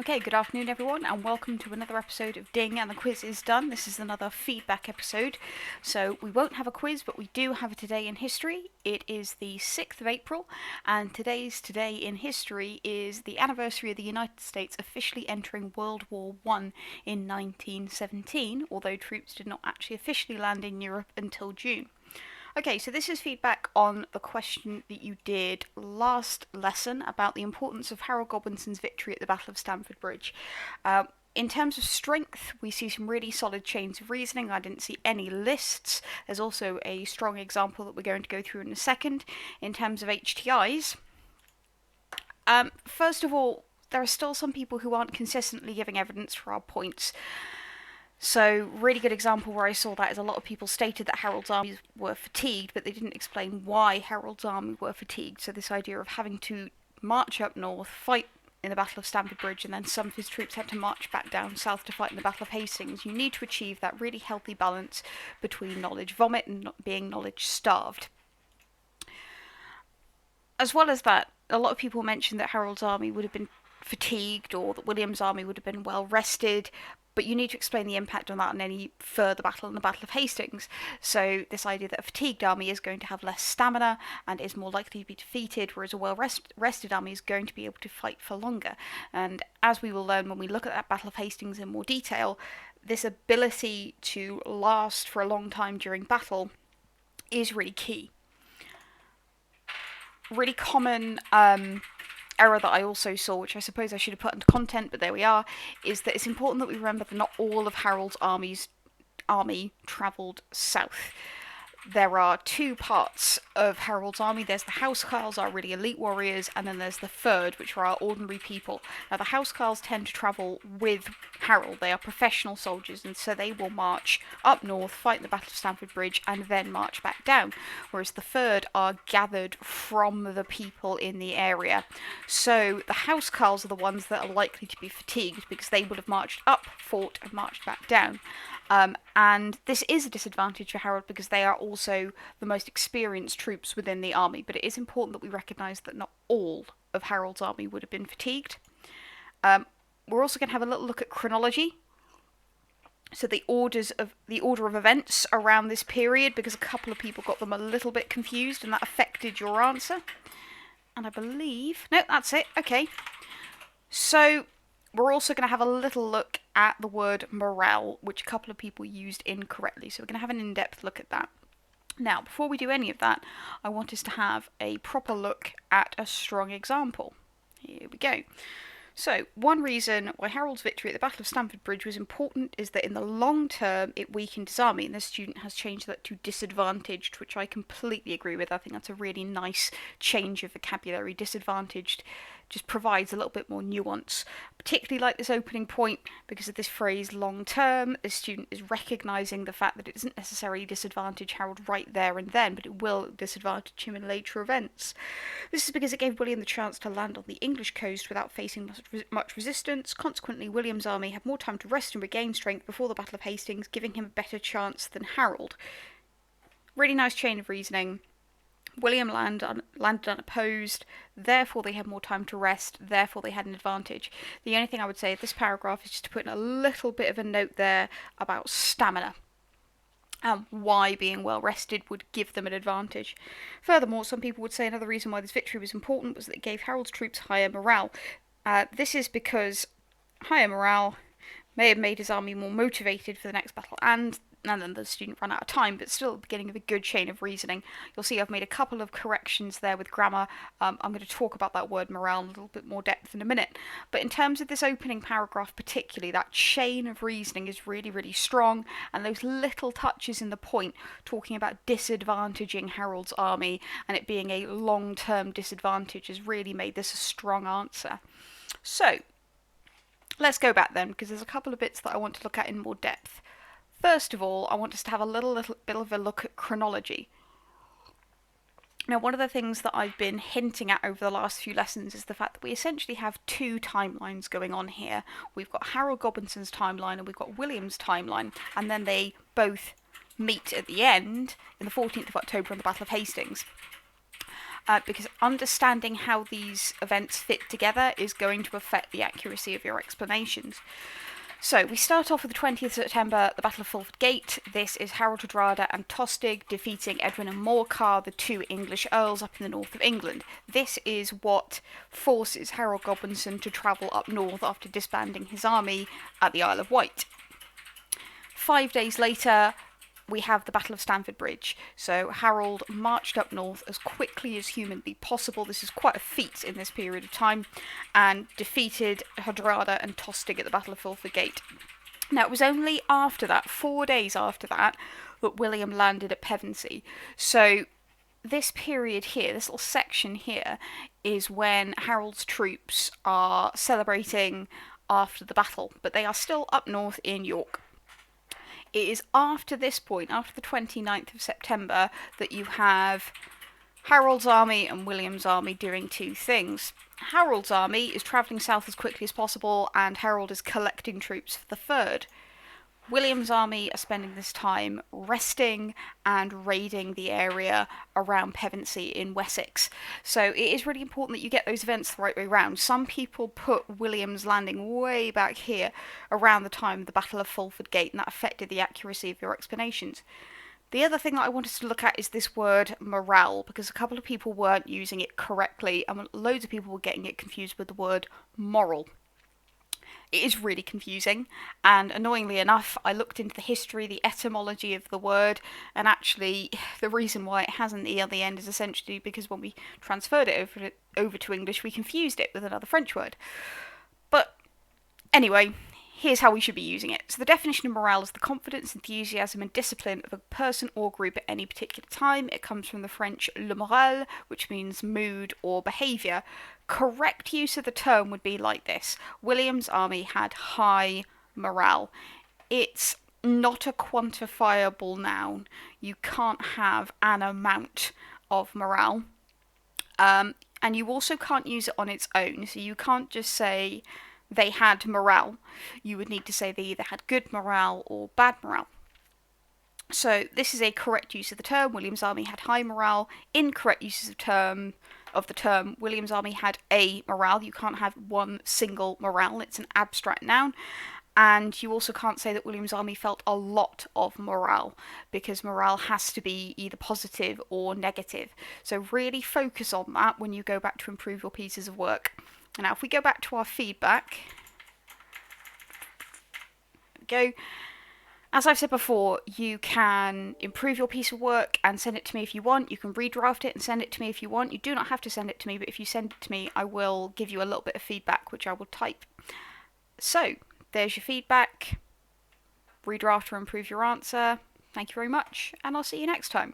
Okay, good afternoon everyone, and welcome to another episode of Ding and the Quiz is Done. This is another feedback episode, so we won't have a quiz, but we do have a Today in History. It is the 6th of April, and today's Today in History is the anniversary of the United States officially entering World War I in 1917, although troops did not actually officially land in Europe until June. Okay, so this is feedback on the question that you did last lesson about the importance of Harold Godwinson's victory at the Battle of Stamford Bridge. In terms of strength, we see some really solid chains of reasoning. I didn't see any lists. There's also a strong example that we're going to go through in a second. In terms of HTIs, first of all, there are still some people who aren't consistently giving evidence for our points. So, really good example where I saw that is a lot of people stated that Harold's armies were fatigued, but they didn't explain why Harold's army were fatigued. So this idea of having to march up north, fight in the Battle of Stamford Bridge, and then some of his troops had to march back down south to fight in the Battle of Hastings. You need to achieve that really healthy balance between knowledge vomit and not being knowledge starved. As well as that, a lot of people mentioned that Harold's army would have been fatigued or that William's army would have been well rested, but you need to explain the impact on that in any further battle in the Battle of Hastings. So this idea that a fatigued army is going to have less stamina and is more likely to be defeated, whereas a well-rested army is going to be able to fight for longer. And as we will learn when we look at that Battle of Hastings in more detail, this ability to last for a long time during battle is really key. Really common error that I also saw, which I suppose I should have put into content, but there we are, is that it's important that we remember that not all of Harold's army travelled south. There are two parts of Harold's army. There's the housecarls, our really elite warriors, and then there's the third, which are our ordinary people. Now, the housecarls tend to travel with Harold. They are professional soldiers, and so they will march up north, fight in the Battle of Stamford Bridge, and then march back down. Whereas the third are gathered from the people in the area. So the housecarls are the ones that are likely to be fatigued because they would have marched up, fought, and marched back down. And this is a disadvantage for Harold because they are also the most experienced troops within the army, but it is important that we recognise that not all of Harold's army would have been fatigued. We're also going to have a little look at chronology, so the order of events around this period, because a couple of people got them a little bit confused and that affected your answer. And I believe... no, that's it, okay. So we're also going to have a little look at the word morale, which a couple of people used incorrectly. So we're going to have an in-depth look at that. Now, before we do any of that, I want us to have a proper look at a strong example. Here we go. So, one reason why Harold's victory at the Battle of Stamford Bridge was important is that in the long term it weakened his army, and this student has changed that to disadvantaged, which I completely agree with. I think that's a really nice change of vocabulary. Disadvantaged just provides a little bit more nuance. Particularly like this opening point, because of this phrase long term, this student is recognising the fact that it doesn't necessarily disadvantage Harold right there and then, but it will disadvantage him in later events. This is because it gave William the chance to land on the English coast without facing much resistance. Consequently, William's army had more time to rest and regain strength before the Battle of Hastings, giving him a better chance than Harold. Really nice chain of reasoning. William landed unopposed, therefore they had more time to rest, therefore they had an advantage. The only thing I would say at this paragraph is just to put in a little bit of a note there about stamina and why being well rested would give them an advantage. Furthermore, some people would say another reason why this victory was important was that it gave Harold's troops higher morale. This is because higher morale may have made his army more motivated for the next battle, and then the student ran out of time, but still the beginning of a good chain of reasoning. You'll see I've made a couple of corrections there with grammar. I'm going to talk about that word morale in a little bit more depth in a minute. But in terms of this opening paragraph particularly, that chain of reasoning is really, really strong, and those little touches in the point talking about disadvantaging Harold's army and it being a long-term disadvantage has really made this a strong answer. So, let's go back then, because there's a couple of bits that I want to look at in more depth. First of all, I want us to have a little bit of a look at chronology. Now, one of the things that I've been hinting at over the last few lessons is the fact that we essentially have two timelines going on here. We've got Harold Godwinson's timeline and we've got William's timeline, and then they both meet at the end in the 14th of October in the Battle of Hastings. because understanding how these events fit together is going to affect the accuracy of your explanations. So we start off with the 20th September, the Battle of Fulford Gate. This is Harold Hardrada and Tostig defeating Edwin and Morcar, the two English earls up in the north of England. This is what forces Harold Godwinson to travel up north after disbanding his army at the Isle of Wight. 5 days later, we have the Battle of Stamford Bridge. So Harold marched up north as quickly as humanly possible. This is quite a feat in this period of time, and defeated Hardrada and Tostig at the Battle of Fulford Gate. Now, it was only after that, 4 days after that, that William landed at Pevensey. So this period here, this little section here, is when Harold's troops are celebrating after the battle, but they are still up north in York. It is after this point, after the 29th of September, that you have Harold's army and William's army doing two things. Harold's army is travelling south as quickly as possible, and Harold is collecting troops for the 3rd. William's army are spending this time resting and raiding the area around Pevensey in Wessex. So it is really important that you get those events the right way round. Some people put William's landing way back here around the time of the Battle of Fulford Gate, and that affected the accuracy of your explanations. The other thing that I wanted to look at is this word morale, because a couple of people weren't using it correctly, and loads of people were getting it confused with the word moral. It is really confusing, and annoyingly enough, I looked into the history, the etymology of the word, and actually the reason why it has an E on the end is essentially because when we transferred it over to English, we confused it with another French word. But anyway, here's how we should be using it. So the definition of morale is the confidence, enthusiasm, and discipline of a person or group at any particular time. It comes from the French le moral, which means mood or behaviour. Correct use of the term would be like this. William's army had high morale. It's not a quantifiable noun. You can't have an amount of morale. And you also can't use it on its own. So you can't just say they had morale. You would need to say they either had good morale or bad morale. So this is a correct use of the term. William's army had high morale. Incorrect uses of the term William's army had a morale. You can't have one single morale. It's an abstract noun. And you also can't say that William's army felt a lot of morale, because morale has to be either positive or negative. So really focus on that when you go back to improve your pieces of work. Now, if we go back to our feedback, go. As I've said before, you can improve your piece of work and send it to me if you want. You can redraft it and send it to me if you want. You do not have to send it to me, but if you send it to me, I will give you a little bit of feedback, which I will type. So, there's your feedback. Redraft or improve your answer. Thank you very much, and I'll see you next time.